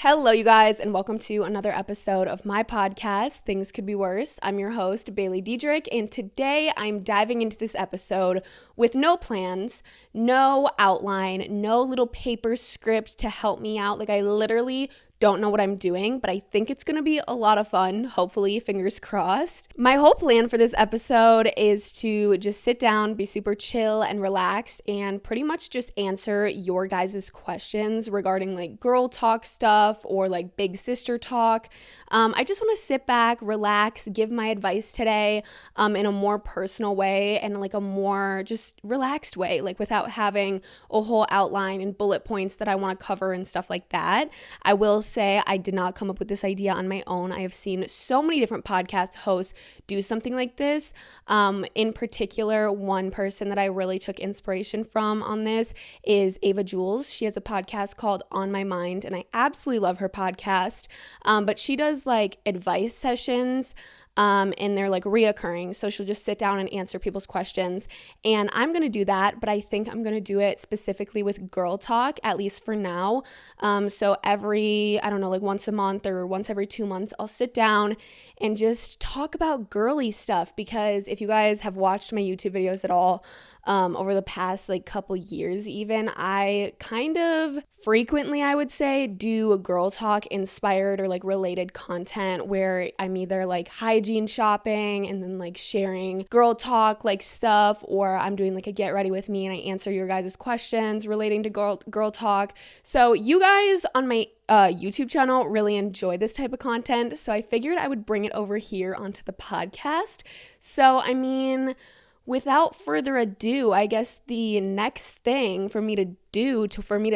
Hello, you guys, and welcome to another episode of my podcast, Things Could Be Worse. I'm your host, Baileydedrick, and today I'm diving into this episode with no plans, no outline, no little paper script to help me out. Like, I literally don't know what I'm doing, but I think it's going to be a lot of fun, hopefully, fingers crossed. My whole plan for this episode is to just sit down, be super chill and relaxed, and pretty much just answer your guys' questions regarding like girl talk stuff or like big sister talk. I just want to sit back, relax, give my advice today in a more personal way and like a more just relaxed way, like without having a whole outline and bullet points that I want to cover and stuff like that. I will say I did not come up with this idea on my own. I have seen so many different podcast hosts do something like this. In particular, one person that I really took inspiration from on this is Ava Jules. She has a podcast called On My Mind, and I absolutely love her podcast. But she does like advice sessions. And they're like reoccurring. So she'll just sit down and answer people's questions. And I'm going to do that, but I think I'm going to do it specifically with girl talk, at least for now. So every, I don't know, like once a month or once every 2 months, I'll sit down and just talk about girly stuff. Because if you guys have watched my YouTube videos at all, over the past like couple years even, I kind of frequently, I would say, do a girl talk inspired or like related content where I'm either like hygiene shopping and then like sharing girl talk like stuff, or I'm doing like a get ready with me and I answer your guys' questions relating to girl talk. So you guys on my YouTube channel really enjoy this type of content, so I figured I would bring it over here onto the podcast. So I mean, without further ado, I guess the next thing for me to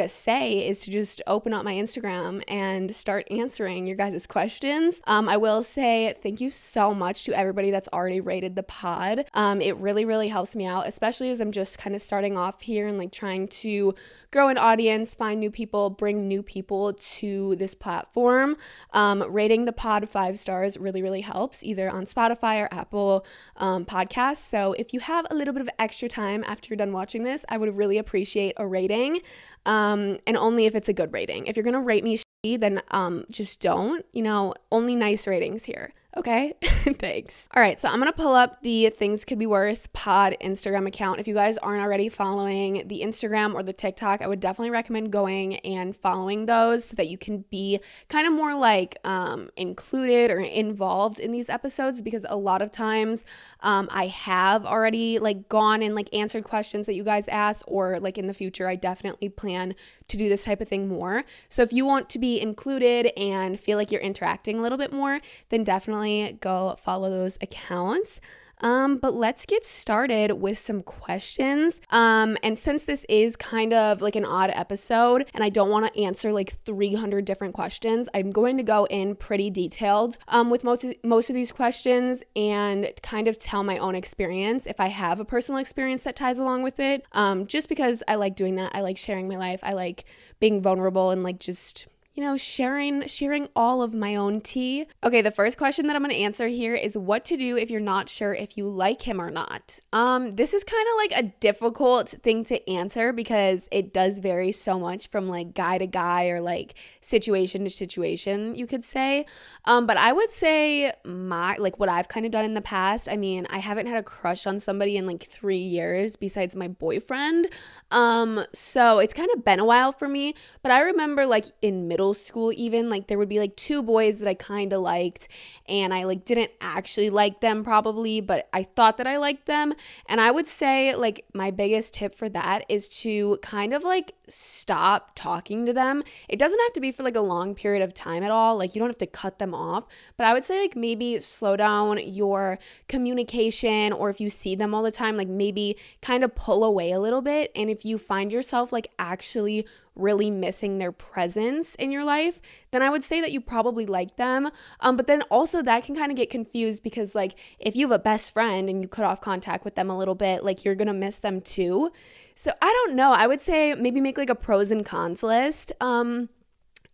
say is to just open up my Instagram and start answering your guys' questions. I will say thank you so much to everybody that's already rated the pod. It really, really helps me out, especially as I'm just kind of starting off here and like trying to grow an audience, find new people, bring new people to this platform. Rating the pod 5 stars really, really helps, either on Spotify or Apple Podcasts. So if you have a little bit of extra time after you're done watching this, I would really appreciate a rating. And only if it's a good rating. If you're gonna rate me shitty, then just don't, only nice ratings here. Okay, thanks. All right, so I'm gonna pull up the Things Could Be Worse pod Instagram account. If you guys aren't already following the Instagram or the TikTok, I would definitely recommend going and following those so that you can be kind of more like included or involved in these episodes, because a lot of times I have already like gone and like answered questions that you guys asked, or like in the future I definitely plan to do this type of thing more. So if you want to be included and feel like you're interacting a little bit more, then definitely go follow those accounts. But let's get started with some questions. And since this is kind of like an odd episode and I don't want to answer like 300 different questions, I'm going to go in pretty detailed with most of these questions and kind of tell my own experience if I have a personal experience that ties along with it. Just because I like doing that. I like sharing my life. I like being vulnerable and like just sharing all of my own tea. Okay, the first question that I'm going to answer here is what to do if you're not sure if you like him or not. This is kind of like a difficult thing to answer because it does vary so much from like guy to guy or like situation to situation, you could say. But I would say what I've kind of done in the past, I mean, I haven't had a crush on somebody in like 3 years besides my boyfriend. So it's kind of been a while for me, but I remember like in middle school even, like there would be like 2 boys that I kind of liked, and I like didn't actually like them probably, but I thought that I liked them. And I would say like my biggest tip for that is to kind of like stop talking to them. It doesn't have to be for like a long period of time at all, like you don't have to cut them off, but I would say like maybe slow down your communication, or if you see them all the time, like maybe kind of pull away a little bit. And if you find yourself like actually really missing their presence in your life, then I would say that you probably like them. But then also that can kind of get confused because like if you have a best friend and you cut off contact with them a little bit, like you're gonna miss them too. So I don't know. I would say maybe make like a pros and cons list.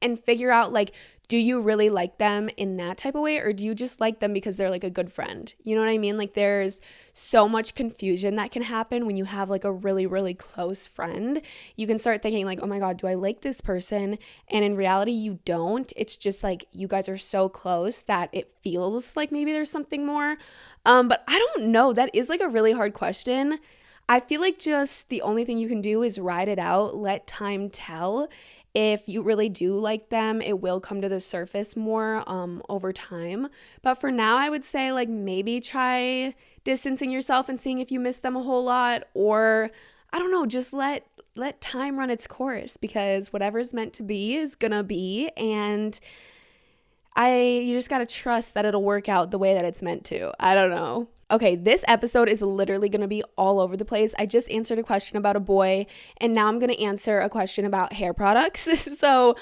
and figure out like, do you really like them in that type of way, or do you just like them because they're like a good friend? You know what I mean? Like there's so much confusion that can happen when you have like a really, really close friend. You can start thinking like, oh my God, do I like this person? And in reality, you don't. It's just like you guys are so close that it feels like maybe there's something more. But I don't know. That is like a really hard question. I feel like just the only thing you can do is ride it out, let time tell. If you really do like them, it will come to the surface more over time. But for now, I would say like maybe try distancing yourself and seeing if you miss them a whole lot, or I don't know, just let time run its course, because whatever's meant to be is gonna be, and you just gotta trust that it'll work out the way that it's meant to. I don't know. Okay, this episode is literally going to be all over the place. I just answered a question about a boy, and now I'm going to answer a question about hair products. So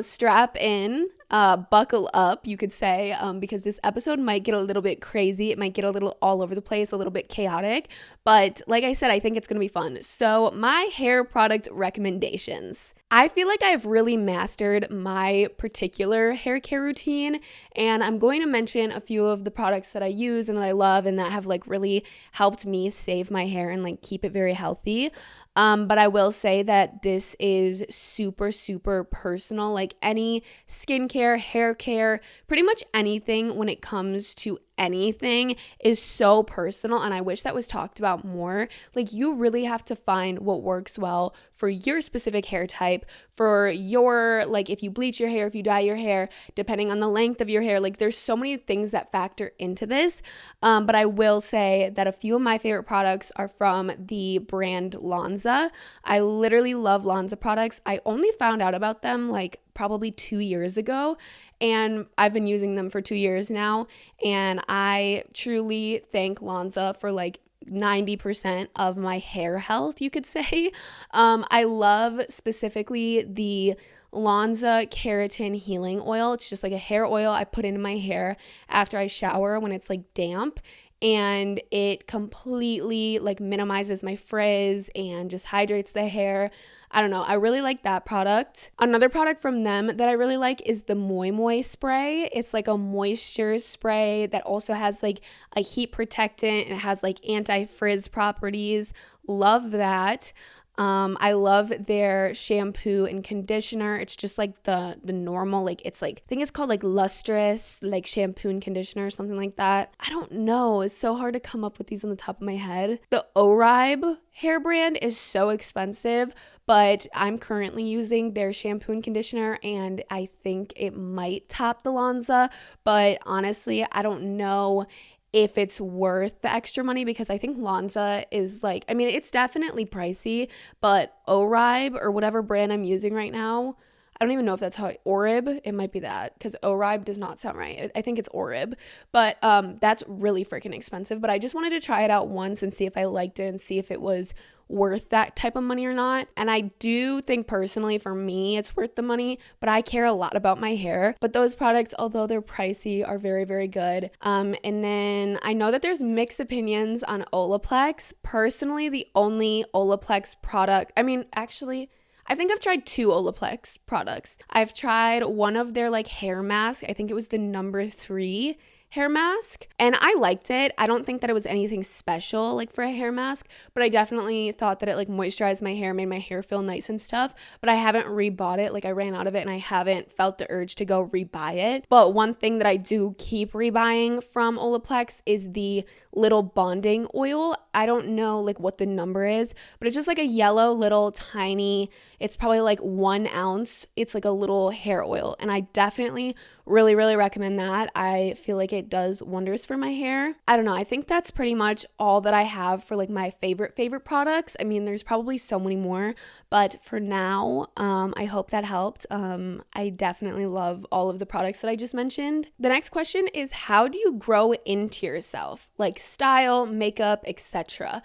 strap in, buckle up, you could say, because this episode might get a little bit crazy. It might get a little all over the place, a little bit chaotic. But like I said, I think it's going to be fun. So my hair product recommendations. I feel like I've really mastered my particular hair care routine, and I'm going to mention a few of the products that I use and that I love and that have like really helped me save my hair and like keep it very healthy. But I will say that this is super, super personal. Like any skincare, hair care, pretty much anything when it comes to anything is so personal, and I wish that was talked about more. Like you really have to find what works well for your specific hair type, for your, like if you bleach your hair, if you dye your hair, depending on the length of your hair. Like there's so many things that factor into this, but I will say that a few of my favorite products are from the brand Lanza. I literally love Lanza products. I only found out about them like probably 2 years ago, and I've been using them for 2 years now, and I truly thank Lanza for like 90% of my hair health, you could say. I love specifically the Lanza Keratin Healing Oil. It's just like a hair oil I put into my hair after I shower when it's like damp, and it completely like minimizes my frizz and just hydrates the hair. I don't know. I really like that product. Another product from them that I really like is the Moi Moi spray. It's like a moisture spray that also has like a heat protectant, and it has like anti-frizz properties. Love that. I love their shampoo and conditioner. It's just like the normal, like it's like, I think it's called like lustrous, like shampoo and conditioner or something like that. I don't know. It's so hard to come up with these on the top of my head. The Oribe hair brand is so expensive, but I'm currently using their shampoo and conditioner, and I think it might top the Lanza, but honestly, I don't know if it's worth the extra money, because I think Lanza is like, I mean, it's definitely pricey, but Oribe or whatever brand I'm using right now, I don't even know if that's how Orib, it might be that, because Oribe does not sound right. I think it's Orib, but that's really freaking expensive. But I just wanted to try it out once and see if I liked it and see if it was worth that type of money or not. And I do think personally for me it's worth the money, but I care a lot about my hair. But those products, although they're pricey, are very, very good. And then I know that there's mixed opinions on Olaplex. Personally, the only Olaplex product, I mean, actually, I think I've tried 2 Olaplex products. I've tried one of their like hair masks. I think it was the number 3 hair mask, and I liked it. I don't think that it was anything special like for a hair mask, but I definitely thought that it like moisturized my hair, made my hair feel nice and stuff. But I haven't rebought it. Like I ran out of it, and I haven't felt the urge to go rebuy it. But one thing that I do keep rebuying from Olaplex is the little bonding oil. I don't know like what the number is, but it's just like a yellow little tiny, it's probably like 1 ounce. It's like a little hair oil, and I definitely really, really recommend that. I feel like it does wonders for my hair. I don't know. I think that's pretty much all that I have for like my favorite products. I mean, there's probably so many more, but for now, I hope that helped. I definitely love all of the products that I just mentioned. The next question is, how do you grow into yourself? Like style, makeup, etc.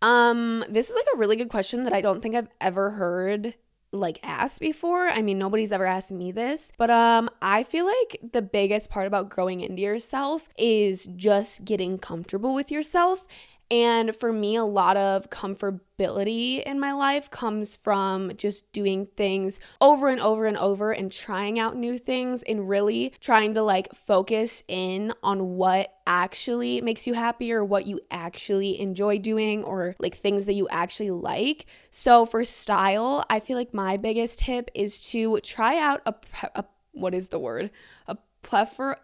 This is like a really good question that I don't think I've ever heard like asked before. I mean, nobody's ever asked me this, but I feel like the biggest part about growing into yourself is just getting comfortable with yourself. And for me, a lot of comfortability in my life comes from just doing things over and over and over and trying out new things and really trying to like focus in on what actually makes you happy or what you actually enjoy doing or like things that you actually like. So for style, I feel like my biggest tip is to try out a what is the word? A plethora,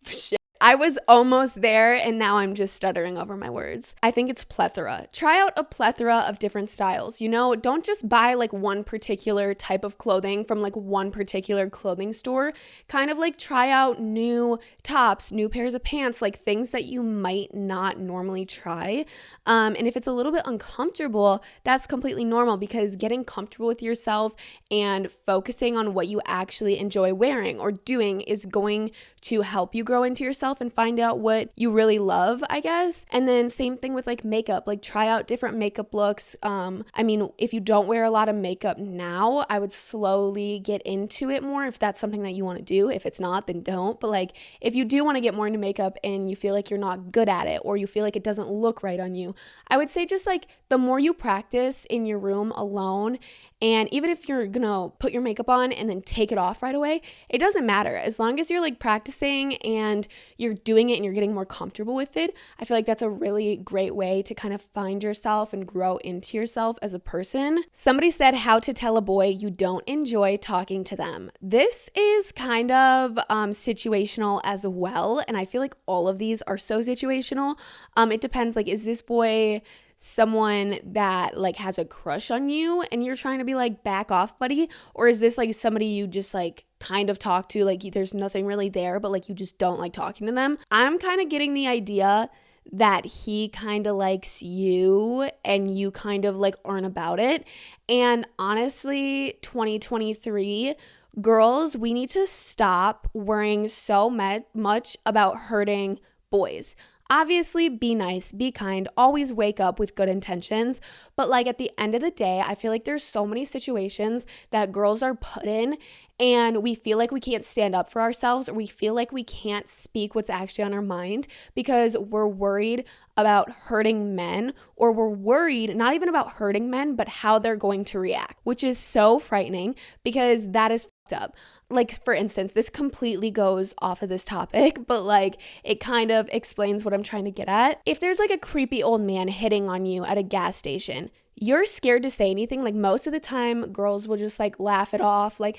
shit. I was almost there and now I'm just stuttering over my words. I think it's plethora. Try out a plethora of different styles. You know, don't just buy like one particular type of clothing from like one particular clothing store. Kind of like try out new tops, new pairs of pants, like things that you might not normally try. And if it's a little bit uncomfortable, that's completely normal because getting comfortable with yourself and focusing on what you actually enjoy wearing or doing is going to help you grow into yourself and find out what you really love, I guess. And then same thing with like makeup, like try out different makeup looks. I mean, if you don't wear a lot of makeup now, I would slowly get into it more if that's something that you want to do. If it's not, then don't. But like if you do want to get more into makeup and you feel like you're not good at it or you feel like it doesn't look right on you, I would say just like the more you practice in your room alone, and even if you're gonna put your makeup on and then take it off right away, it doesn't matter. As long as you're like practicing and you're doing it and you're getting more comfortable with it, I feel like that's a really great way to kind of find yourself and grow into yourself as a person. Somebody said how to tell a boy you don't enjoy talking to them. This is kind of situational as well, and I feel like all of these are so situational. It depends, like, is this boy someone that like has a crush on you and you're trying to be like back off buddy, or is this like somebody you just like kind of talk to, like there's nothing really there but like you just don't like talking to them? I'm kind of getting the idea that he kind of likes you and you kind of like aren't about it. And honestly, 2023 girls, we need to stop worrying so much about hurting boys. Obviously, be nice, be kind, always wake up with good intentions. But like at the end of the day, I feel like there's so many situations that girls are put in and we feel like we can't stand up for ourselves, or we feel like we can't speak what's actually on our mind because we're worried about hurting men, or we're worried not even about hurting men, but how they're going to react, which is so frightening because that is fucked up. Like, for instance, this completely goes off of this topic, but like it kind of explains what I'm trying to get at. If there's like a creepy old man hitting on you at a gas station, you're scared to say anything. Like most of the time girls will just like laugh it off, like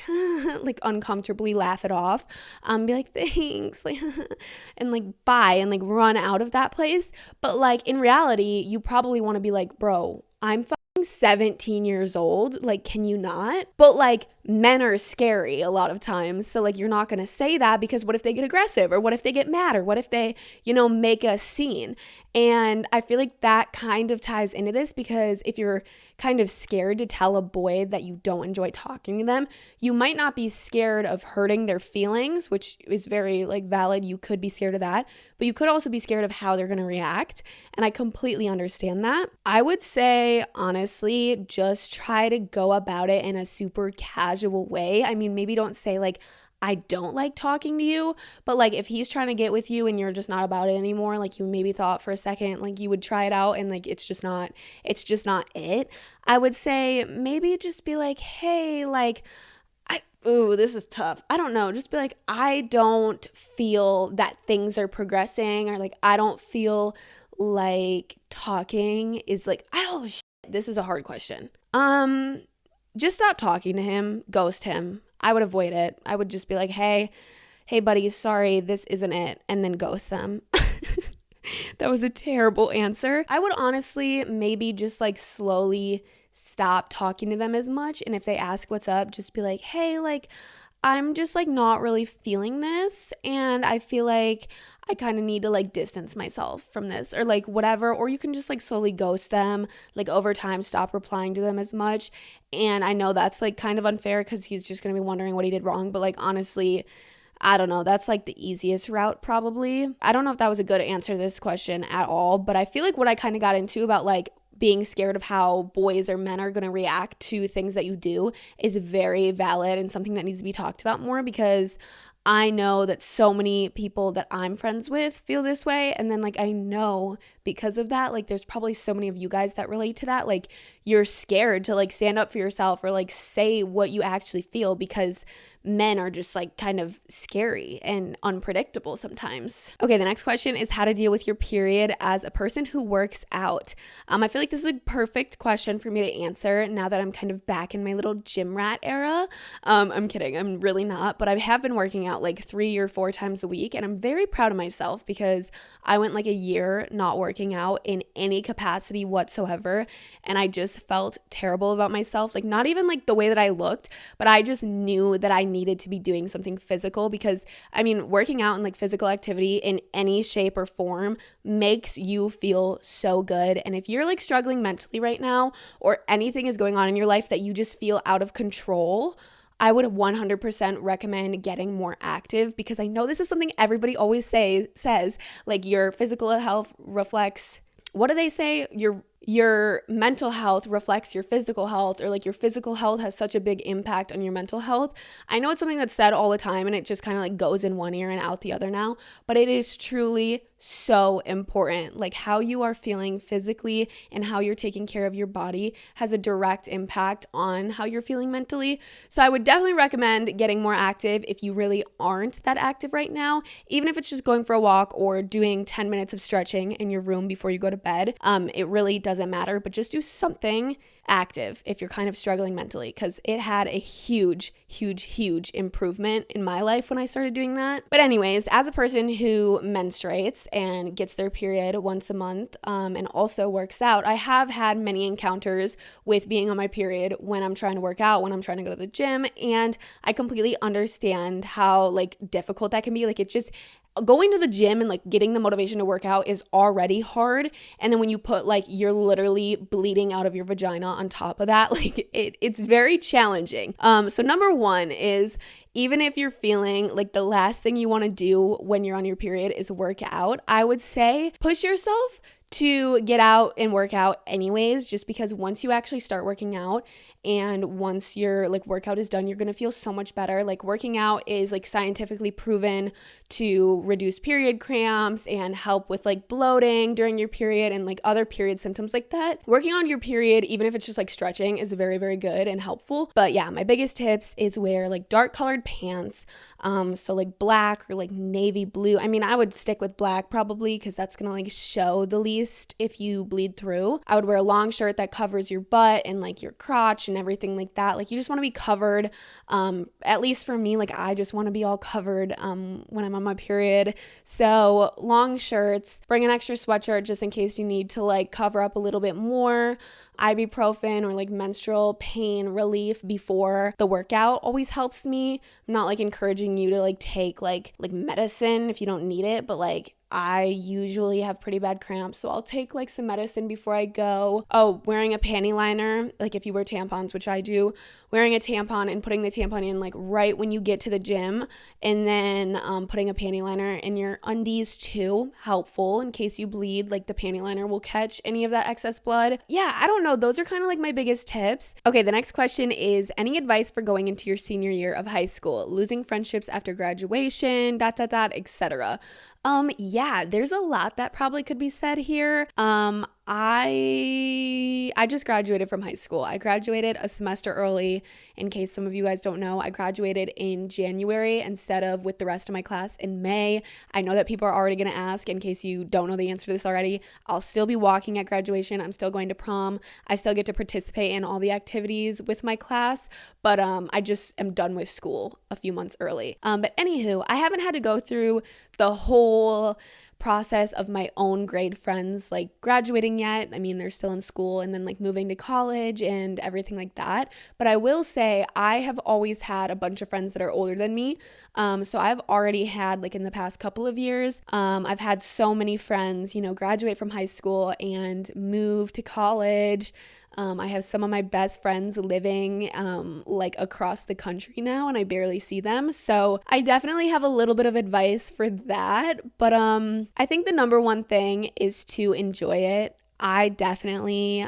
like uncomfortably laugh it off, be like thanks, like and like bye, and like run out of that place. But like in reality, you probably want to be like, bro, I'm 17 years old, like can you not? But like men are scary a lot of times, so like you're not going to say that because what if they get aggressive, or what if they get mad, or what if they, you know, make a scene? And I feel like that kind of ties into this, because if you're kind of scared to tell a boy that you don't enjoy talking to them, you might not be scared of hurting their feelings, which is very like valid. You could be scared of that, but you could also be scared of how they're going to react. And I completely understand that. I would say, honestly, just try to go about it in a super casual way. I mean, maybe don't say like, I don't like talking to you, but like if he's trying to get with you and you're just not about it anymore, like you maybe thought for a second like you would try it out and like it's just not it. I would say maybe just be like, hey, like this is tough. I don't know. Just be like, I don't feel that things are progressing, or like I don't feel like talking is like, this is a hard question. Just stop talking to him, ghost him. I would avoid it. I would just be like, hey buddy, sorry, this isn't it, and then ghost them. That was a terrible answer. I would honestly maybe just like slowly stop talking to them as much, and if they ask what's up, just be like, hey, like I'm just like not really feeling this, and I feel like I kind of need to like distance myself from this, or like whatever. Or you can just like slowly ghost them, like over time stop replying to them as much. And I know that's like kind of unfair because he's just gonna be wondering what he did wrong, but like honestly, I don't know, that's like the easiest route probably. I don't know if that was a good answer to this question at all, but I feel like what I kind of got into about like being scared of how boys or men are going to react to things that you do is very valid and something that needs to be talked about more, because I know that so many people that I'm friends with feel this way. And then like, I know because of that, like there's probably so many of you guys that relate to that. Like you're scared to like stand up for yourself or like say what you actually feel because men are just like kind of scary and unpredictable sometimes. Okay, the next question is how to deal with your period as a person who works out. I feel like this is a perfect question for me to answer now that I'm kind of back in my little gym rat era. I'm kidding, I'm really not, but I have been working out like 3 or 4 times a week, and I'm very proud of myself because I went like a year not working out in any capacity whatsoever, and I just felt terrible about myself. Like not even like the way that I looked, but I just knew that I needed to be doing something physical because I mean, working out and like physical activity in any shape or form makes you feel so good. And if you're like struggling mentally right now or anything is going on in your life that you just feel out of control, I would 100% recommend getting more active because I know this is something everybody always says like your physical health reflects, what do they say? Your mental health reflects your physical health, or like your physical health has such a big impact on your mental health. I know it's something that's said all the time and it just kind of like goes in one ear and out the other now, but it is truly so important. Like how you are feeling physically and how you're taking care of your body has a direct impact on how you're feeling mentally. So I would definitely recommend getting more active if you really aren't that active right now, even if it's just going for a walk or doing 10 minutes of stretching in your room before you go to bed. It really doesn't matter, but just do something active if you're kind of struggling mentally, because it had a huge improvement in my life when I started doing that. But anyways, as a person who menstruates and gets their period once a month and also works out, I have had many encounters with being on my period when I'm trying to work out, when I'm trying to go to the gym, and I completely understand how like difficult that can be. Like it just going to the gym and like getting the motivation to work out is already hard, and then when you put like you're literally bleeding out of your vagina on top of that, like it's very challenging. So number one is, even if you're feeling like the last thing you want to do when you're on your period is work out, I would say push yourself to get out and work out anyways, just because once you actually start working out and once your like workout is done, you're going to feel so much better. Like working out is like scientifically proven to reduce period cramps and help with like bloating during your period and like other period symptoms like that. Working on your period, even if it's just like stretching, is very good and helpful. But yeah, my biggest tips is wear like dark colored pants. So like black or like navy blue. I mean, I would stick with black probably because that's going to like show the least if you bleed through. I would wear a long shirt that covers your butt and like your crotch and everything like that. Like you just want to be covered. At least for me, like I just want to be all covered when I'm on my period. So long shirts, bring an extra sweatshirt just in case you need to like cover up a little bit more. Ibuprofen or like menstrual pain relief before the workout always helps me. I'm not like encouraging you to like take like medicine if you don't need it, but like I usually have pretty bad cramps, so I'll take like some medicine before I go. Oh, wearing a panty liner, like if you wear tampons, which I do, wearing a tampon and putting the tampon in like right when you get to the gym, and then putting a panty liner in your undies too, helpful in case you bleed. Like the panty liner will catch any of that excess blood. Yeah, I don't know. Those are kind of like my biggest tips. Okay, the next question is any advice for going into your senior year of high school, losing friendships after graduation, etc. Yeah, there's a lot that probably could be said here. I just graduated from high school. I graduated a semester early. In case some of you guys don't know, I graduated in January instead of with the rest of my class in May. I know that people are already going to ask, in case you don't know the answer to this already, I'll still be walking at graduation. I'm still going to prom. I still get to participate in all the activities with my class, but I just am done with school a few months early. But anywho, I haven't had to go through the whole process of my own grade friends like graduating yet. I mean, they're still in school and then like moving to college and everything like that. But I will say I have always had a bunch of friends that are older than me. So I've already had like in the past couple of years, I've had so many friends, graduate from high school and move to college. I have some of my best friends living like across the country now, and I barely see them. So I definitely have a little bit of advice for that. But I think the number one thing is to enjoy it. I definitely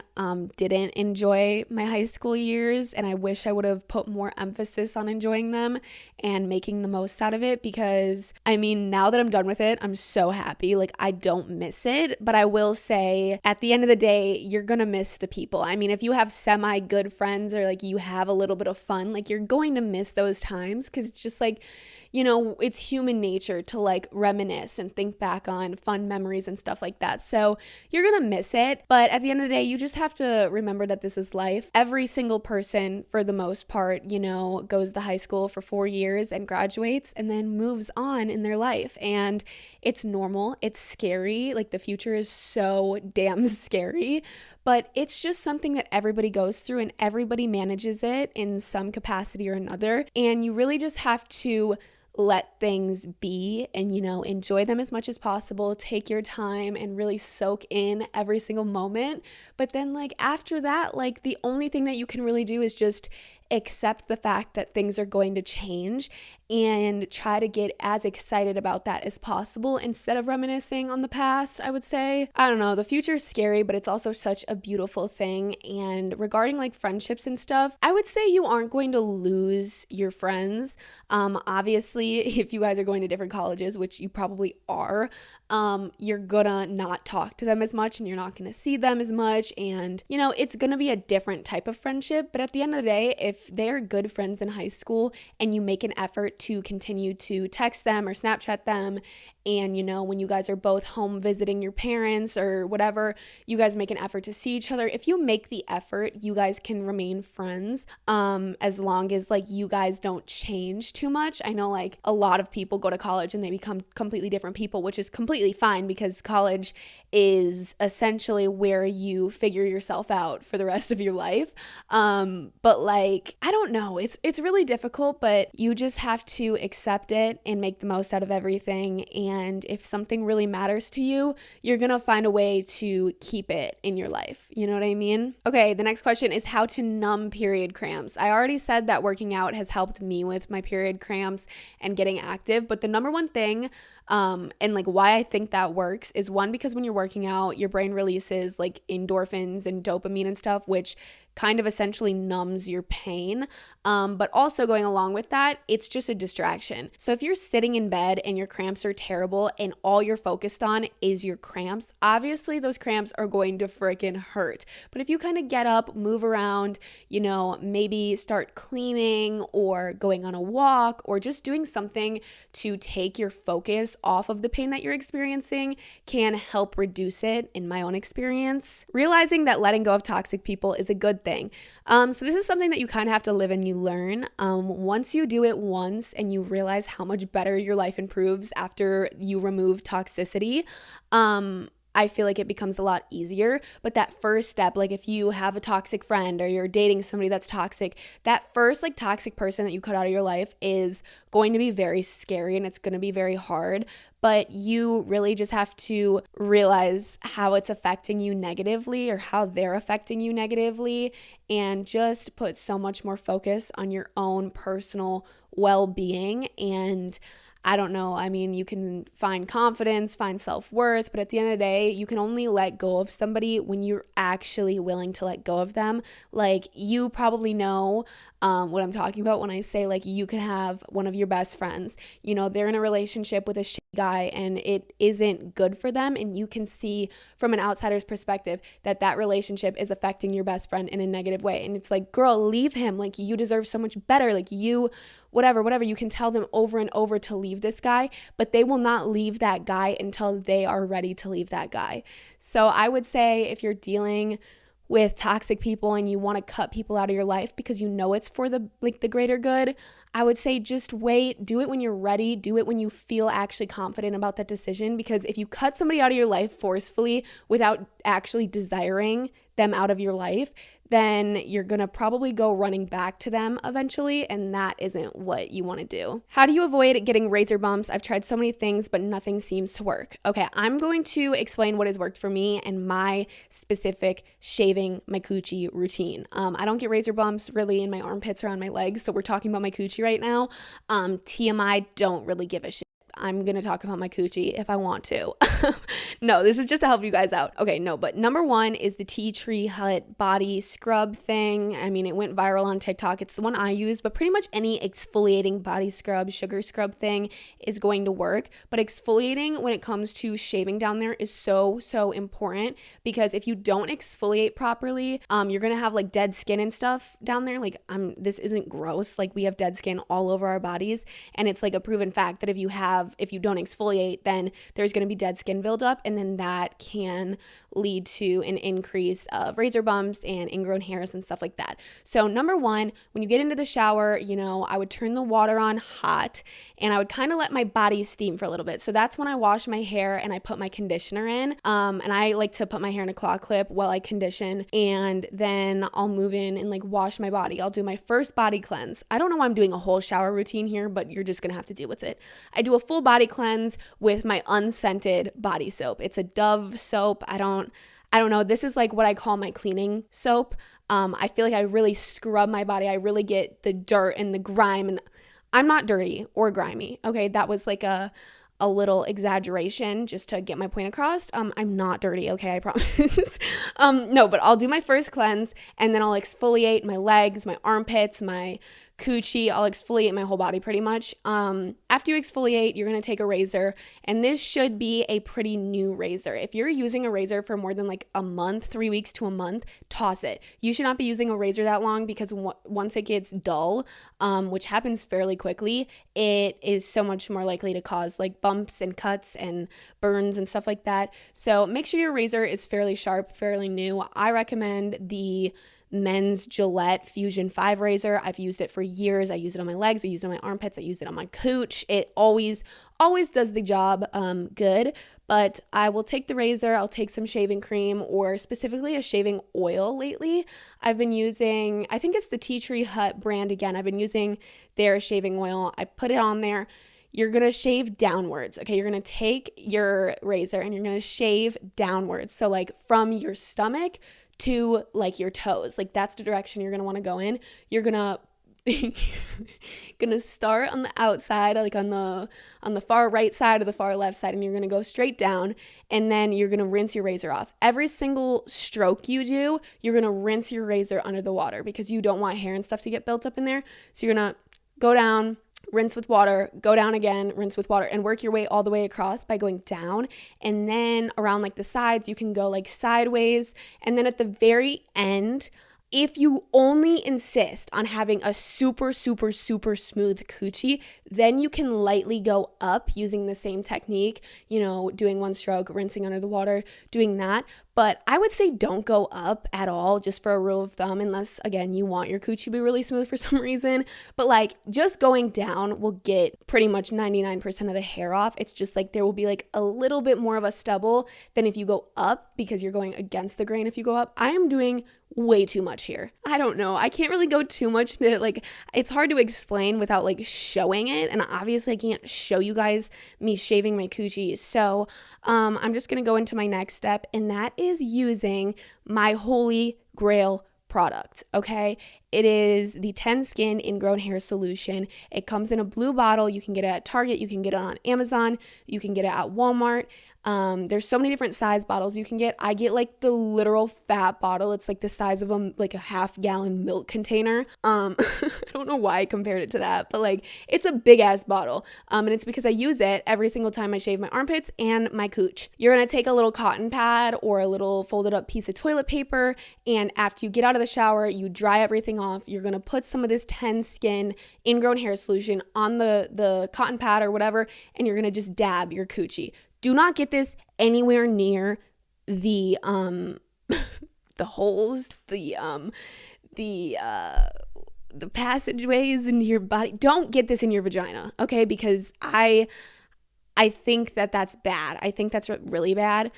didn't enjoy my high school years, and I wish I would have put more emphasis on enjoying them and making the most out of it, because I mean, now that I'm done with it, I'm so happy. Like, I don't miss it, but I will say at the end of the day, you're gonna miss the people. I mean, if you have semi good friends or like you have a little bit of fun, like you're going to miss those times, because it's just like, you know, it's human nature to like reminisce and think back on fun memories and stuff like that. So you're gonna miss it, but at the end of the day, you just have to remember that this is life. Every single person, for the most part, you know, goes to high school for 4 years and graduates and then moves on in their life. And it's normal. It's scary. Like, the future is so damn scary, but it's just something that everybody goes through and everybody manages it in some capacity or another. And you really just have to let things be and, you know, enjoy them as much as possible. Take your time and really soak in every single moment. But then, like, after that, like, the only thing that you can really do is just accept the fact that things are going to change and try to get as excited about that as possible instead of reminiscing on the past, I would say. I don't know, the future is scary, but it's also such a beautiful thing. And regarding like friendships and stuff, I would say you aren't going to lose your friends. Obviously, if you guys are going to different colleges, which you probably are, you're gonna not talk to them as much and you're not gonna see them as much. And, you know, it's gonna be a different type of friendship. But at the end of the day, if they're good friends in high school and you make an effort to continue to text them or Snapchat them, and, you know, when you guys are both home visiting your parents or whatever, you guys make an effort to see each other. If you make the effort, you guys can remain friends, as long as like you guys don't change too much. I know like a lot of people go to college and they become completely different people, which is completely fine, because college is essentially where you figure yourself out for the rest of your life. But like, I don't know, it's really difficult, but you just have to accept it and make the most out of everything. And if something really matters to you, you're gonna find a way to keep it in your life. You know what I mean? Okay, the next question is how to numb period cramps. I already said that working out has helped me with my period cramps and getting active, but the number one thing and like why I think that works is, one, because when you're working out, your brain releases like endorphins and dopamine and stuff, which kind of essentially numbs your pain. But also going along with that, it's just a distraction. So if you're sitting in bed and your cramps are terrible and all you're focused on is your cramps, obviously those cramps are going to freaking hurt. But if you kind of get up, move around, you know, maybe start cleaning or going on a walk or just doing something to take your focus off of the pain that you're experiencing, can help reduce it, in my own experience. Realizing that letting go of toxic people is a good thing. So this is something that you kind of have to live and you learn. Once you do it once and you realize how much better your life improves after you remove toxicity, I feel like it becomes a lot easier. But that first step, like if you have a toxic friend or you're dating somebody that's toxic, that first like toxic person that you cut out of your life is going to be very scary and it's going to be very hard. But you really just have to realize how it's affecting you negatively or how they're affecting you negatively, and just put so much more focus on your own personal well-being. And I don't know, I mean, you can find confidence, find self-worth, but at the end of the day, you can only let go of somebody when you're actually willing to let go of them. Like, you probably know what I'm talking about when I say, like, you can have one of your best friends, you know, they're in a relationship with a shitty guy and it isn't good for them, and you can see from an outsider's perspective that that relationship is affecting your best friend in a negative way. And it's like, girl, leave him. Like, you deserve so much better. Like, you, whatever, you can tell them over and over to leave this guy, but they will not leave that guy until they are ready to leave that guy. So I would say, if you're dealing with toxic people and you want to cut people out of your life because you know it's for the greater good, I would say just wait, do it when you're ready, do it when you feel actually confident about that decision. Because if you cut somebody out of your life forcefully without actually desiring them out of your life, then you're gonna probably go running back to them eventually, and that isn't what you want to do. How do you avoid getting razor bumps? I've tried so many things, but nothing seems to work. Okay, I'm going to explain what has worked for me and my specific shaving my coochie routine. I don't get razor bumps really in my armpits or on my legs, so we're talking about my coochie right now. TMI, don't really give a shit. I'm going to talk about my coochie if I want to. No, this is just to help you guys out. Okay, no, but number one is the Tea Tree Hut body scrub thing. I mean, it went viral on TikTok. It's the one I use, but pretty much any exfoliating body scrub, sugar scrub thing is going to work. But exfoliating when it comes to shaving down there is so important, because if you don't exfoliate properly, you're going to have like dead skin and stuff down there. Like, this isn't gross. Like, we have dead skin all over our bodies, and it's like a proven fact that if you don't exfoliate, then there's going to be dead skin buildup, and then that can lead to an increase of razor bumps and ingrown hairs and stuff like that. So number one, when you get into the shower, I would turn the water on hot, and I would kind of let my body steam for a little bit. So that's when I wash my hair and I put my conditioner in, and I like to put my hair in a claw clip while I condition, and then I'll move in and like wash my body. I'll do my first body cleanse. I don't know why I'm doing a whole shower routine here, but you're just gonna have to deal with it. I do a full body cleanse with my unscented body soap. It's a Dove soap. I don't know. This is like what I call my cleaning soap. I feel like I really scrub my body. I really get the dirt and the grime, and I'm not dirty or grimy. Okay, that was like a little exaggeration just to get my point across. I'm not dirty, okay, I promise. No, but I'll do my first cleanse, and then I'll exfoliate my legs, my armpits, my coochie. I'll exfoliate my whole body pretty much. After you exfoliate, you're going to take a razor, and this should be a pretty new razor. If you're using a razor for more than like a month, 3 weeks to a month, toss it. You should not be using a razor that long, because once it gets dull, which happens fairly quickly, it is so much more likely to cause like bumps and cuts and burns and stuff like that. So make sure your razor is fairly sharp, fairly new. I recommend the men's Gillette Fusion 5 razor. I've used it for years. I use it on my legs. I use it on my armpits. I use it on my cooch. It always does the job good. But I will take the razor. I'll take some shaving cream, or specifically a shaving oil lately. I've been using, I think it's the Tea Tree Hut brand again. I've been using their shaving oil. I put it on there. You're going to shave downwards. Okay, you're going to take your razor and you're going to shave downwards. So like from your stomach to like your toes. Like, that's the direction you're going to want to go in. You're going to gonna start on the outside, like on the far right side or the far left side, and you're gonna go straight down, and then you're gonna rinse your razor off. Every single stroke you do, you're gonna rinse your razor under the water, because you don't want hair and stuff to get built up in there. So you're gonna go down, rinse with water, go down again, rinse with water, and work your way all the way across by going down. And then around like the sides, you can go like sideways. And then at the very end, if you only insist on having a super smooth coochie, then you can lightly go up using the same technique, doing one stroke, rinsing under the water, doing that. But I would say don't go up at all, just for a rule of thumb, unless, again, you want your coochie to be really smooth for some reason. But like, just going down will get pretty much 99% of the hair off. It's just like there will be like a little bit more of a stubble than if you go up, because you're going against the grain if you go up. I am doing way too much here. I don't know. I can't really go too much into it. Like, it's hard to explain without like showing it. And obviously I can't show you guys me shaving my coochie. So I'm just going to go into my next step, and that is using my holy grail product. Okay. It is the 10 Skin Ingrown Hair Solution. It comes in a blue bottle. You can get it at Target. You can get it on Amazon. You can get it at Walmart. There's so many different size bottles you can get. I get like the literal fat bottle. It's like the size of a half-gallon milk container. I don't know why I compared it to that, but like, it's a big ass bottle. And it's because I use it every single time I shave my armpits and my cooch. You're gonna take a little cotton pad or a little folded up piece of toilet paper, and after you get out of the shower, you dry everything off. You're gonna put some of this 10 Skin Ingrown Hair Solution on the cotton pad or whatever, and you're gonna just dab your coochie. Do not get this anywhere near the the holes, the passageways in your body. Don't get this in your vagina, okay? Because I think that's bad. I think that's really bad.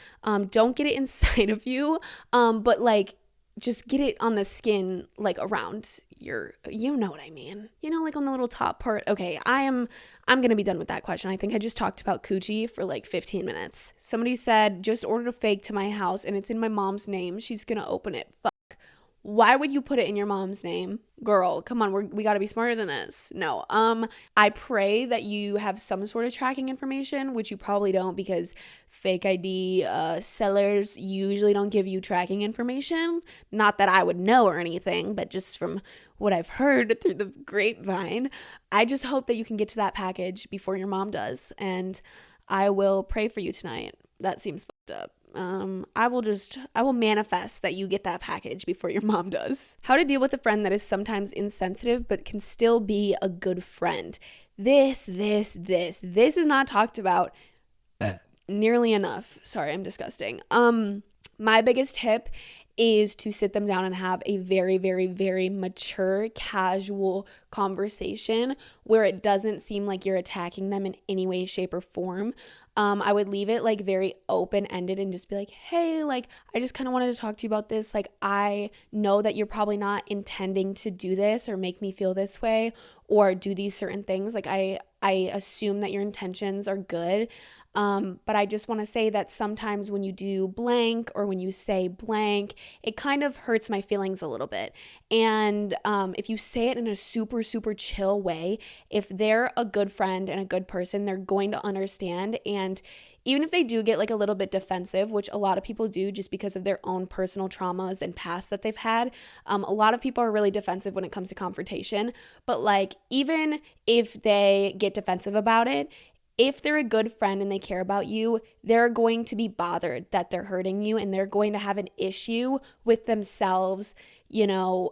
Don't get it inside of you, but like, just get it on the skin, like around your, you know what I mean? Like on the little top part. Okay, I'm going to be done with that question. I think I just talked about coochie for like 15 minutes. Somebody said, just ordered a fake to my house and it's in my mom's name. She's going to open it. Fuck. Why would you put it in your mom's name? girl, come on, we got to be smarter than this. No. I pray that you have some sort of tracking information, which you probably don't, because fake ID sellers usually don't give you tracking information. Not that I would know or anything, but just from what I've heard through the grapevine. I just hope that you can get to that package before your mom does, and I will pray for you tonight. That seems fucked up. I will manifest that you get that package before your mom does. How to deal with a friend that is sometimes insensitive but can still be a good friend. This is not talked about nearly enough. Sorry, I'm disgusting. My biggest tip is to sit them down and have a very, very, very mature, casual conversation where it doesn't seem like you're attacking them in any way, shape, or form. I would leave it like very open-ended and just be like, hey, like, I just kind of wanted to talk to you about this. Like, I know that you're probably not intending to do this or make me feel this way or do these certain things. Like, I assume that your intentions are good. But I just want to say that sometimes when you do blank or when you say blank, it kind of hurts my feelings a little bit. And if you say it in a super, super chill way, if they're a good friend and a good person, they're going to understand. And even if they do get like a little bit defensive, which a lot of people do just because of their own personal traumas and past that they've had, a lot of people are really defensive when it comes to confrontation. But like, even if they get defensive about it, if they're a good friend and they care about you, they're going to be bothered that they're hurting you, and they're going to have an issue with themselves,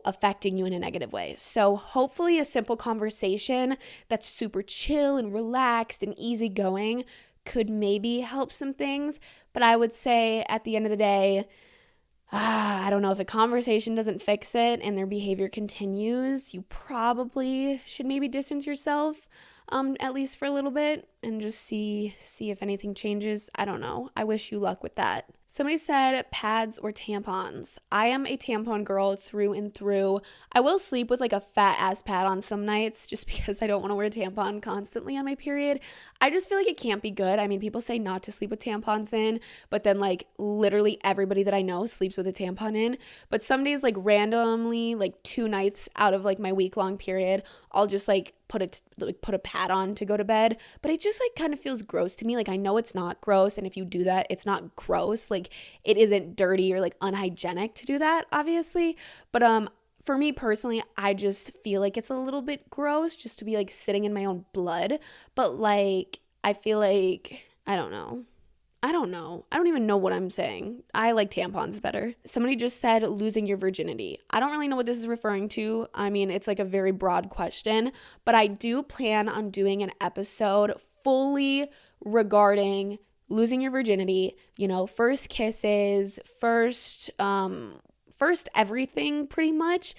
affecting you in a negative way. So hopefully a simple conversation that's super chill and relaxed and easygoing could maybe help some things. But I would say at the end of the day, I don't know, if a conversation doesn't fix it and their behavior continues, you probably should maybe distance yourself. At least for a little bit, and just see if anything changes. I don't know. I wish you luck with that. Somebody said pads or tampons. I am a tampon girl through and through. I will sleep with like a fat ass pad on some nights just because I don't want to wear a tampon constantly on my period. I just feel like it can't be good. I mean, people say not to sleep with tampons in, but then like literally everybody that I know sleeps with a tampon in. But some days, like randomly, like 2 nights out of like my week-long period, I'll just like put a pad on to go to bed. But it just like kind of feels gross to me. Like, I know it's not gross, and if you do that, it's not gross. Like, it isn't dirty or like unhygienic to do that, obviously. But for me personally, I just feel like it's a little bit gross just to be like sitting in my own blood. But like, I feel like, I don't know. I don't even know what I'm saying. I like tampons better. Somebody just said losing your virginity. I don't really know what this is referring to. I mean, it's like a very broad question, but I do plan on doing an episode fully regarding losing your virginity, first kisses, first everything pretty much,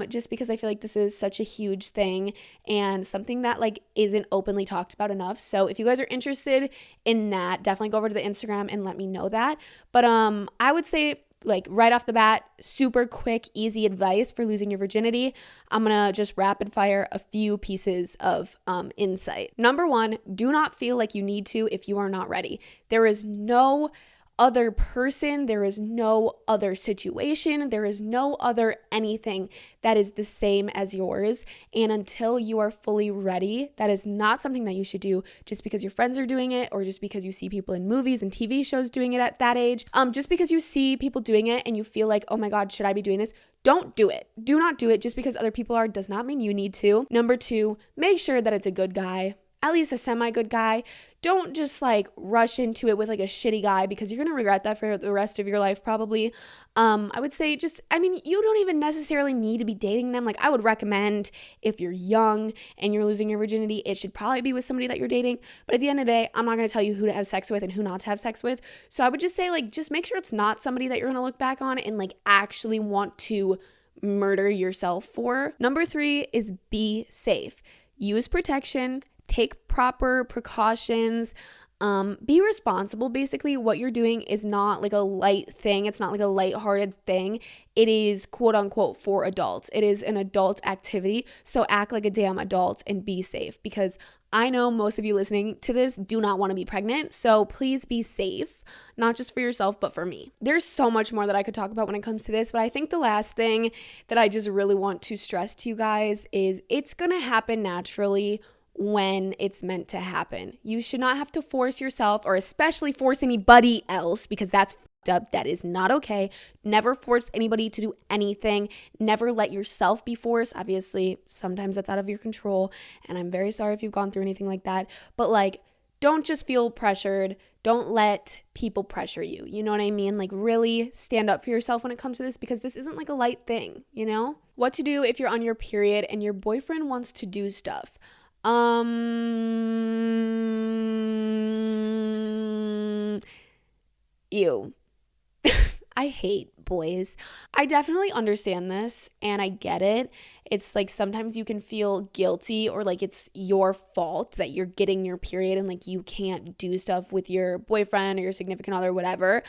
just because I feel like this is such a huge thing and something that like isn't openly talked about enough. So if you guys are interested in that, definitely go over to the Instagram and let me know that. But I would say, like, right off the bat, super quick, easy advice for losing your virginity. I'm gonna just rapid fire a few pieces of insight. Number 1, do not feel like you need to if you are not ready. There is no other person, there is no other situation, there is no other anything that is the same as yours. And until you are fully ready, that is not something that you should do just because your friends are doing it or just because you see people in movies and TV shows doing it at that age. Just because you see people doing it and you feel like, oh my God, should I be doing this? Don't do it. Do not do it. Just because other people are does not mean you need to. Number 2, make sure that it's a good guy. At least a semi-good guy. Don't just like rush into it with like a shitty guy, because you're going to regret that for the rest of your life probably. I would say you don't even necessarily need to be dating them. Like, I would recommend, if you're young and you're losing your virginity, it should probably be with somebody that you're dating. But at the end of the day, I'm not going to tell you who to have sex with and who not to have sex with. So I would just say, like, just make sure it's not somebody that you're going to look back on and like actually want to murder yourself for. Number 3 is be safe. Use protection. Take proper precautions. Be responsible. Basically, what you're doing is not like a light thing. It's not like a lighthearted thing. It is quote unquote for adults. It is an adult activity. So act like a damn adult and be safe, because I know most of you listening to this do not want to be pregnant. So please be safe, not just for yourself, but for me. There's so much more that I could talk about when it comes to this, but I think the last thing that I just really want to stress to you guys is it's going to happen naturally when it's meant to happen. You should not have to force yourself, or especially force anybody else, because that's fucked up. That is not okay. Never force anybody to do anything. Never let yourself be forced. Obviously, sometimes that's out of your control, and I'm very sorry if you've gone through anything like that, but like, don't just feel pressured. Don't let people pressure you. You know what I mean? Like, really stand up for yourself when it comes to this, because this isn't like a light thing, you know? What to do if you're on your period and your boyfriend wants to do stuff. Ew. I hate boys. I definitely understand this and I get it. It's like sometimes you can feel guilty, or like it's your fault that you're getting your period and like you can't do stuff with your boyfriend or your significant other, whatever.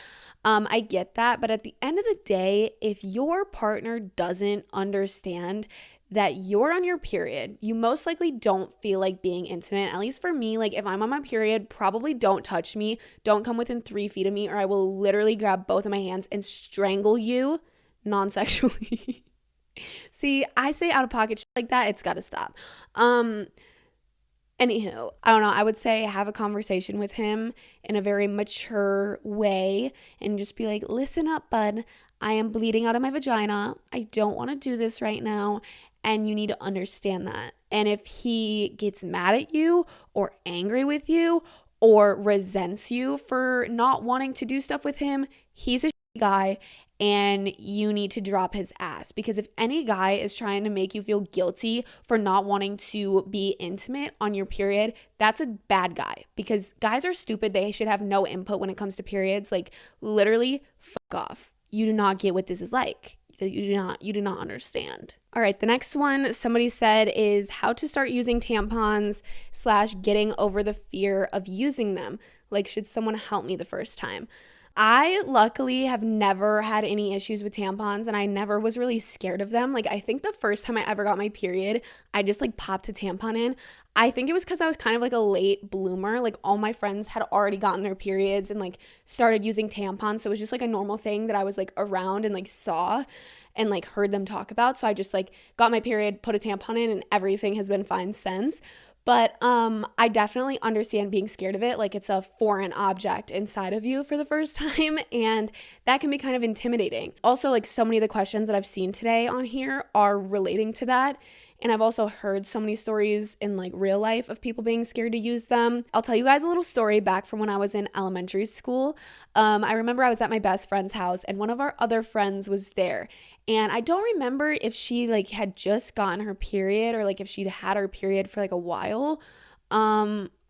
I get that. But at the end of the day, if your partner doesn't understand that you're on your period, you most likely don't feel like being intimate. At least for me, like if I'm on my period, probably don't touch me. Don't come within 3 feet of me, or I will literally grab both of my hands and strangle you non-sexually. See, I say out of pocket shit like that. It's got to stop. Anywho, I don't know. I would say have a conversation with him in a very mature way and just be like, listen up, bud. I am bleeding out of my vagina. I don't want to do this right now. And you need to understand that. And if he gets mad at you or angry with you or resents you for not wanting to do stuff with him, he's a guy and you need to drop his ass. Because if any guy is trying to make you feel guilty for not wanting to be intimate on your period, that's a bad guy. Because guys are stupid. They should have no input when it comes to periods. Like, literally, fuck off. You do not get what this is like. You do not understand. All right, the next one somebody said is how to start using tampons / getting over the fear of using them. Like, should someone help me the first time? I luckily have never had any issues with tampons, and I never was really scared of them. Like, I think the first time I ever got my period, I just like popped a tampon in. I think it was because I was kind of like a late bloomer. Like, all my friends had already gotten their periods and like started using tampons. So it was just like a normal thing that I was like around and like saw and like heard them talk about. So I just like got my period, put a tampon in, and everything has been fine since. But I definitely understand being scared of it. Like, it's a foreign object inside of you for the first time, and that can be kind of intimidating. Also, like, so many of the questions that I've seen today on here are relating to that. And I've also heard so many stories in like real life of people being scared to use them. I'll tell you guys a little story back from when I was in elementary school. I remember I was at my best friend's house and one of our other friends was there. And I don't remember if she like had just gotten her period or like if she'd had her period for like a while.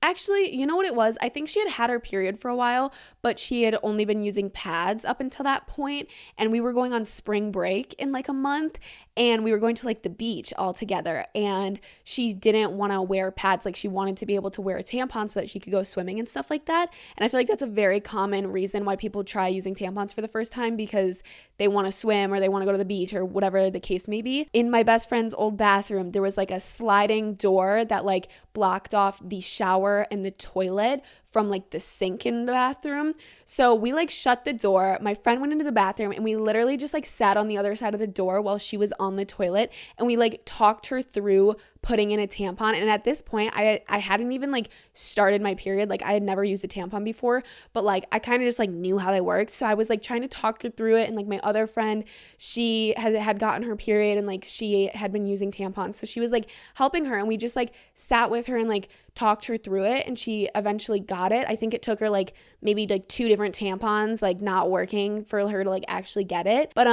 Actually, you know what it was? I think she had her period for a while, but she had only been using pads up until that point. And we were going on spring break in like a month, and we were going to like the beach all together. And she didn't want to wear pads. Like, she wanted to be able to wear a tampon so that she could go swimming and stuff like that. And I feel like that's a very common reason why people try using tampons for the first time, because they want to swim or they want to go to the beach or whatever the case may be. In my best friend's old bathroom, there was like a sliding door that like blocked off the shower and the toilet from like the sink in the bathroom. So we like shut the door. My friend went into the bathroom and we literally just like sat on the other side of the door while she was on the toilet, and we like talked her through putting in a tampon. And at this point, I hadn't even like started my period. Like, I had never used a tampon before, but like I kind of just like knew how they worked. So I was like trying to talk her through it. And like my other friend, she had gotten her period and like she had been using tampons. So she was like helping her, and we just like sat with her and like talked her through it, and she eventually got it. I think it took her like maybe like 2 different tampons like not working for her to like actually get it. But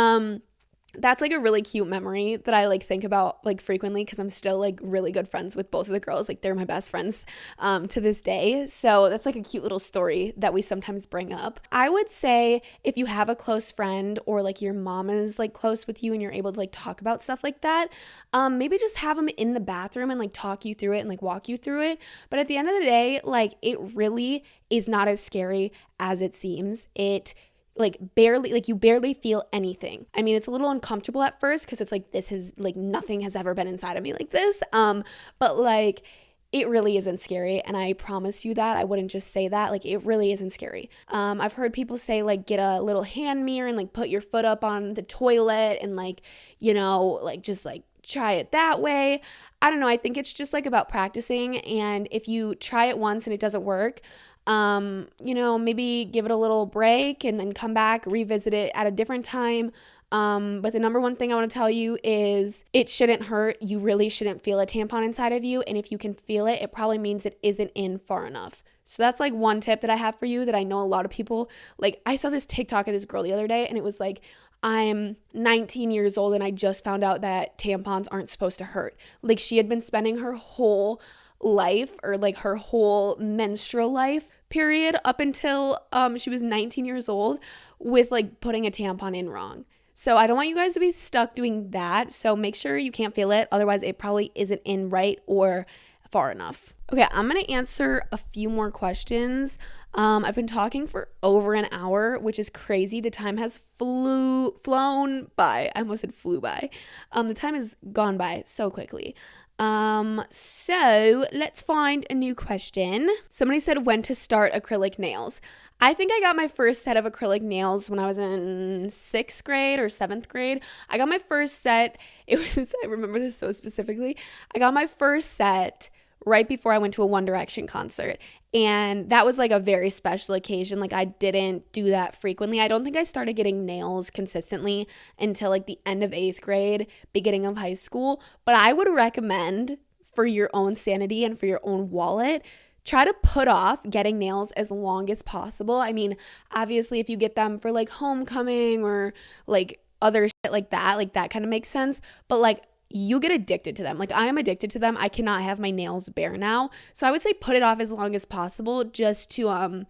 that's like a really cute memory that I like think about like frequently because I'm still like really good friends with both of the girls. Like they're my best friends to this day. So that's like a cute little story that we sometimes bring up. I would say if you have a close friend or like your mom is like close with you and you're able to like talk about stuff like that, maybe just have them in the bathroom and like talk you through it and like walk you through it. But at the end of the day, like it really is not as scary as it seems. It you barely feel anything. I mean, it's a little uncomfortable at first because it's like, this is like, nothing has ever been inside of me like this. But like, it really isn't scary. And I promise you that. I wouldn't just say that. Like, it really isn't scary. I've heard people say like, get a little hand mirror and like put your foot up on the toilet and like, like just like try it that way. I don't know. I think it's just like about practicing. And if you try it once and it doesn't work, maybe give it a little break and then come back, revisit it at a different time. But the number one thing I want to tell you is it shouldn't hurt. You really shouldn't feel a tampon inside of you. And if you can feel it, it probably means it isn't in far enough. So that's like one tip that I have for you that I know a lot of people, like I saw this TikTok of this girl the other day and it was like, I'm 19 years old and I just found out that tampons aren't supposed to hurt. Like she had been spending her whole life or like her whole menstrual life period up until she was 19 years old with like putting a tampon in wrong. So I don't want you guys to be stuck doing that. So make sure you can't feel it. Otherwise it probably isn't in right or far enough. Okay, I'm going to answer a few more questions. I've been talking for over an hour, which is crazy. The time has flown by. I almost said flew by. The time has gone by so quickly. So let's find a new question. Somebody said when to start acrylic nails. I think I got my first set of acrylic nails when I was in 6th grade or 7th grade. I got my first set. I remember this so specifically. I got my first set right before I went to a One Direction concert. And that was like a very special occasion. Like I didn't do that frequently. I don't think I started getting nails consistently until like the end of 8th grade, beginning of high school. But I would recommend, for your own sanity and for your own wallet, try to put off getting nails as long as possible. I mean, obviously if you get them for like homecoming or like other shit like that kind of makes sense. But like, you get addicted to them. Like I am addicted to them. I cannot have my nails bare now. So I would say put it off as long as possible just to,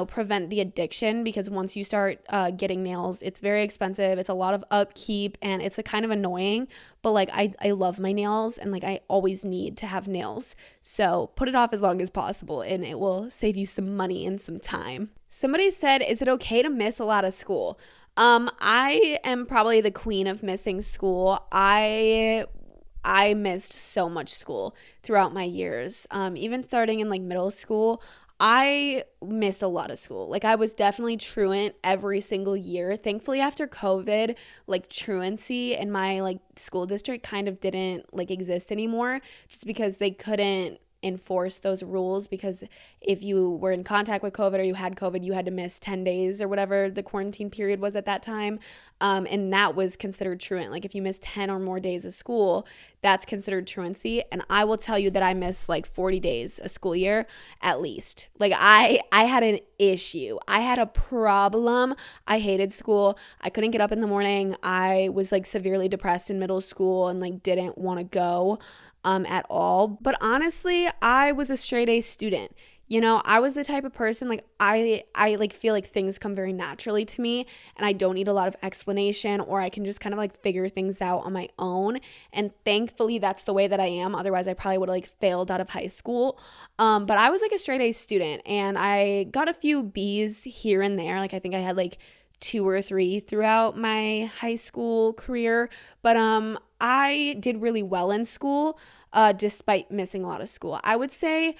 prevent the addiction, because once you start getting nails, it's very expensive. It's a lot of upkeep and it's a kind of annoying, but like I love my nails and like I always need to have nails. So put it off as long as possible and it will save you some money and some time. Somebody said, is it okay to miss a lot of school? I am probably the queen of missing school. I missed so much school throughout my years. Even starting in like middle school, I missed a lot of school. Like I was definitely truant every single year. Thankfully after COVID, like truancy in my like school district kind of didn't like exist anymore, just because they couldn't enforce those rules, because if you were in contact with COVID or you had COVID, you had to miss 10 days or whatever the quarantine period was at that time. And that was considered truant. Like if you miss 10 or more days of school, that's considered truancy. And I will tell you that I missed like 40 days a school year at least. Like I had an issue. I had a problem. I hated school. I couldn't get up in the morning. I was like severely depressed in middle school and like didn't want to go at all. But honestly, I was a straight A student. I was the type of person, like I like feel like things come very naturally to me and I don't need a lot of explanation, or I can just kind of like figure things out on my own. And thankfully that's the way that I am. Otherwise I probably would have like failed out of high school. But I was like a straight A student and I got a few B's here and there. Like I think I had like 2 or 3 throughout my high school career. But I did really well in school despite missing a lot of school. I would say,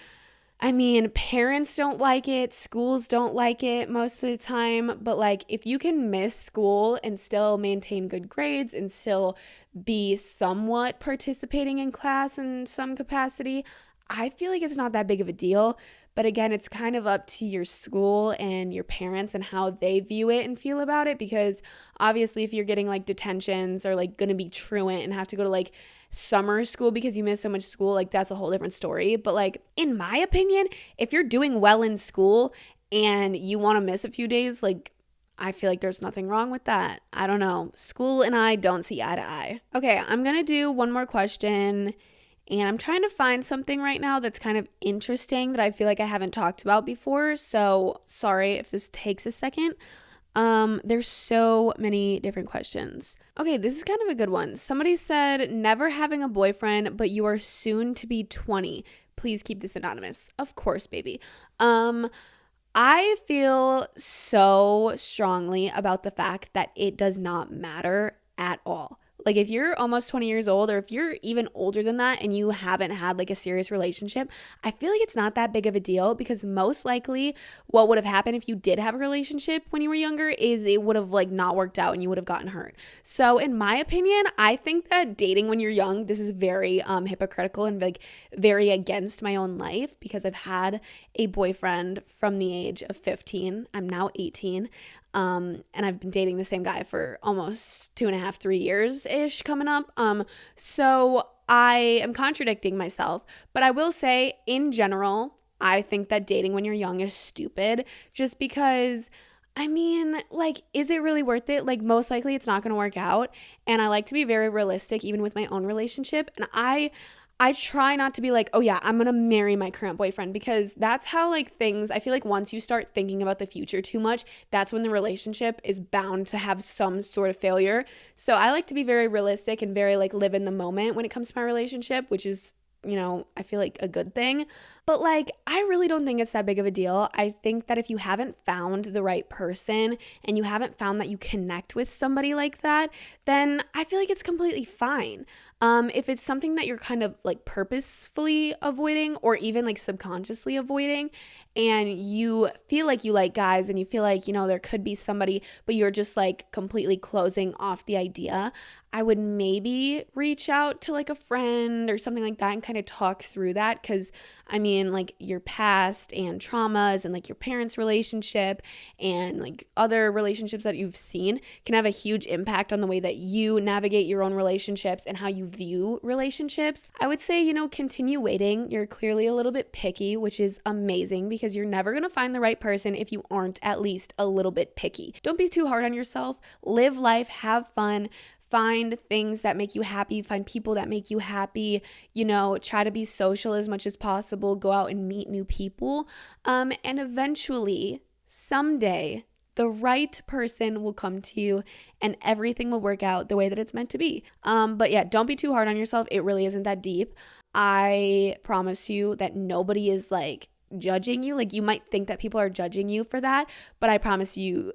I mean, parents don't like it, schools don't like it most of the time, but like if you can miss school and still maintain good grades and still be somewhat participating in class in some capacity, I feel like it's not that big of a deal. But again, it's kind of up to your school and your parents and how they view it and feel about it, because obviously if you're getting like detentions or like going to be truant and have to go to like summer school because you miss so much school, like that's a whole different story. But like in my opinion, if you're doing well in school and you want to miss a few days, like I feel like there's nothing wrong with that. I don't know. School and I don't see eye to eye. Okay, I'm going to do one more question. And I'm trying to find something right now that's kind of interesting that I feel like I haven't talked about before. So sorry if this takes a second. There's so many different questions. Okay, this is kind of a good one. Somebody said, never having a boyfriend, but you are soon to be 20. Please keep this anonymous. Of course, baby. I feel so strongly about the fact that it does not matter at all. Like if you're almost 20 years old, or if you're even older than that and you haven't had like a serious relationship, I feel like it's not that big of a deal, because most likely what would have happened if you did have a relationship when you were younger is it would have like not worked out and you would have gotten hurt. So in my opinion, I think that dating when you're young, this is very hypocritical and like very against my own life, because I've had a boyfriend from the age of 15. I'm now 18. And I've been dating the same guy for almost 2.5, 3 years-ish coming up. So I am contradicting myself, but I will say in general, I think that dating when you're young is stupid, just because, I mean, like, is it really worth it? Like, most likely it's not going to work out. And I like to be very realistic, even with my own relationship. And I try not to be like, oh yeah, I'm going to marry my current boyfriend, because that's how like things, I feel like once you start thinking about the future too much, that's when the relationship is bound to have some sort of failure. So I like to be very realistic and very like live in the moment when it comes to my relationship, which is, you know, I feel like a good thing. But like, I really don't think it's that big of a deal. I think that if you haven't found the right person and you haven't found that you connect with somebody like that, then I feel like it's completely fine. If it's something that you're kind of like purposefully avoiding, or even like subconsciously avoiding, and you feel like you like guys and you feel like, you know, there could be somebody, but you're just like completely closing off the idea, I would maybe reach out to like a friend or something like that and kind of talk through that. Because I mean, like your past and traumas and like your parents' relationship and like other relationships that you've seen can have a huge impact on the way that you navigate your own relationships and how you view relationships. I would say, you know, continue waiting. You're clearly a little bit picky, which is amazing, because you're never going to find the right person if you aren't at least a little bit picky. Don't be too hard on yourself. Live life, have fun. Find things that make you happy, find people that make you happy, you know, try to be social as much as possible, go out and meet new people. And eventually, someday, the right person will come to you and everything will work out the way that it's meant to be. But yeah, don't be too hard on yourself. It really isn't that deep. I promise you that nobody is like judging you. Like, you might think that people are judging you for that, but I promise you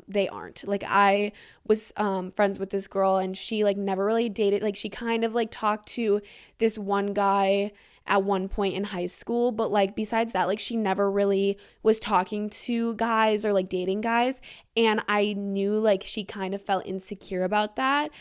they aren't. Like, I was friends with this girl and she like never really dated. Like, she kind of like talked to this one guy at one point in high school, but like besides that, like she never really was talking to guys or like dating guys, and I knew like she kind of felt insecure about that.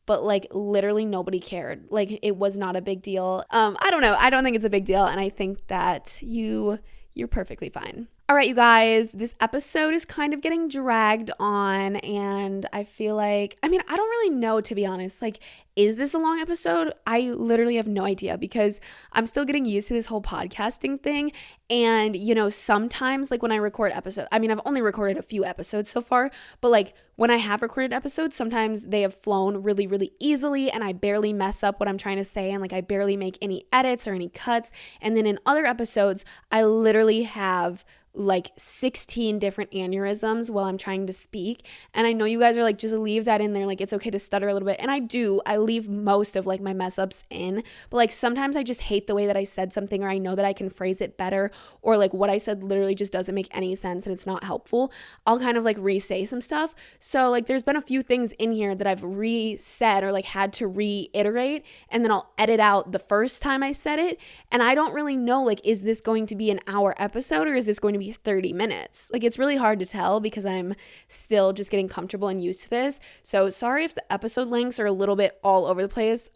But like literally nobody cared. Like, it was not a big deal. I don't know. I don't think it's a big deal. And I think that you're perfectly fine. All right, you guys, this episode is kind of getting dragged on, and I feel like, I mean, I don't really know, to be honest. Like, is this a long episode? I literally have no idea, because I'm still getting used to this whole podcasting thing. And, you know, sometimes like when I record episodes, I mean, I've only recorded a few episodes so far, but like when I have recorded episodes, sometimes they have flown really, really easily and I barely mess up what I'm trying to say, and like I barely make any edits or any cuts. And then in other episodes, I literally have like 16 different aneurysms while I'm trying to speak. And I know you guys are like, just leave that in there. Like, it's okay to stutter a little bit. And I do. I leave most of like my mess ups in. But like sometimes I just hate the way that I said something, or I know that I can phrase it better, or like what I said literally just doesn't make any sense and it's not helpful. I'll kind of like re-say some stuff. So like there's been a few things in here that I've re-said or like had to reiterate, and then I'll edit out the first time I said it. And I don't really know, like, is this going to be an hour episode or is this going to be 30 minutes? Like, it's really hard to tell because I'm still just getting comfortable and used to this. So sorry if the episode links are a little bit all over the place.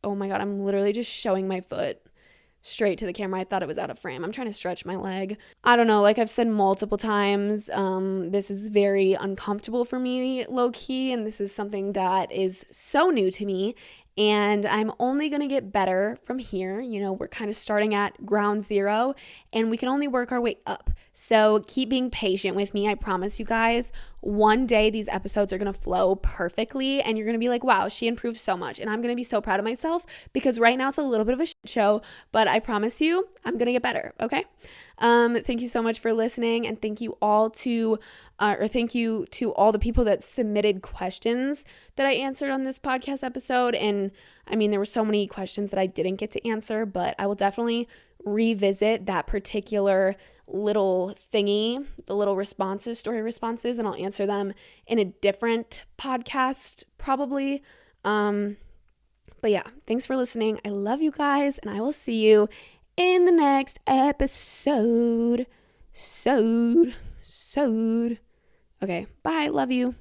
Oh my God, I'm literally just showing my foot straight to the camera. I thought it was out of frame. I'm trying to stretch my leg. I don't know, like I've said multiple times, this is very uncomfortable for me, low key, and this is something that is so new to me. and I'm only going to get better from here. We're kind of starting at ground zero, and we can only work our way up. So keep being patient with me. I promise you guys, one day these episodes are going to flow perfectly, and you're going to be like, wow, she improved so much. And I'm going to be so proud of myself, because right now it's a little bit of a shit show, but I promise you I'm going to get better. Okay. Thank you so much for listening, and thank you to all the people that submitted questions that I answered on this podcast episode. And I mean, there were so many questions that I didn't get to answer, but I will definitely revisit that particular little thingy, the little story responses, and I'll answer them in a different podcast probably. But yeah, thanks for listening. I love you guys, and I will see you in the next episode. Okay, bye. Love you.